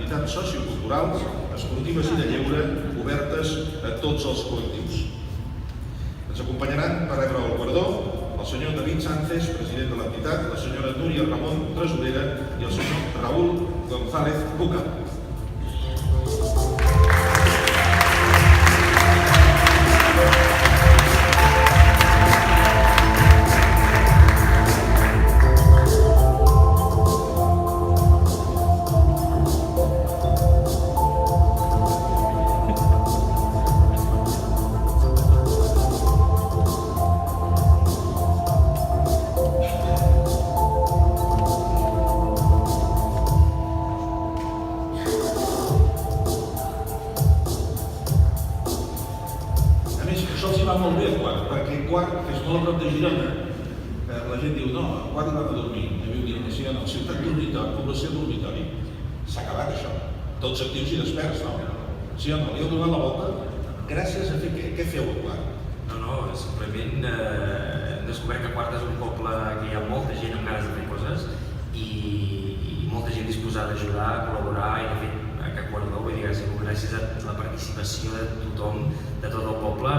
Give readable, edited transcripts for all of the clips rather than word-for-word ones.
activitats socioculturals, esportives i de lleure obertes a tots els col·lectius. Ens acompanyaran per rebre el guardó el senyor David Sánchez, president de l'entitat, la senyora Núria Ramon, tresorera, i el senyor Raúl González Buca. Molt bé el quart, perquè el quart, que és molt a prop de Girona, la gent diu, no, el quart hi van a dormir, sí o no, ciutat dormitori, població dormitori, s'ha acabat això, tots actius i desperts, no? Sí o no, li heu donat la volta? Gràcies a fer què feu al quart? No, simplement hem descobert que Quart és un poble que hi ha molta gent amb ganes de fer coses i molta gent disposada a ajudar, a col·laborar i de fet aquest guardó, vull dir, gràcies a la participació de tothom, de tot el poble,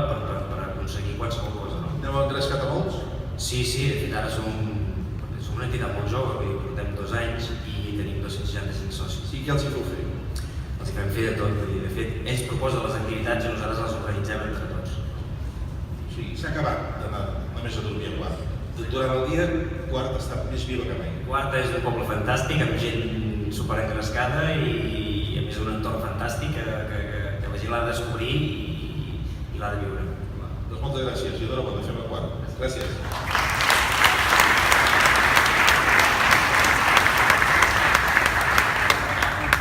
per aconseguir qualsevol cosa. Heu engrescat a molts? Sí, de fet ara som una entitat molt jove, vull dir, portem 2 anys i tenim 265 socis. I què els hi feu fer? Els hi fem fer de tot, vull dir, de fet, ells proposen les activitats i nosaltres les organitzem entre tots. O sigui, s'ha acabat d'anar només a dormir a Quart. Durant el dia, Quart està més viva que mai. Quart és un poble fantàstic, amb gent superengrescada i a més un entorn fantàstic que la gent l'ha de descobrir i l'ha de viure. Doncs moltes gràcies i enhorabona, fem a Quart. Gràcies.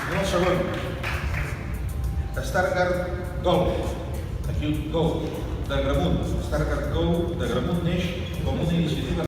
I el segon, Stargardt Golf, aquí Golf, de Gramunt. Stargardt Golf de Gramunt neix com una iniciativa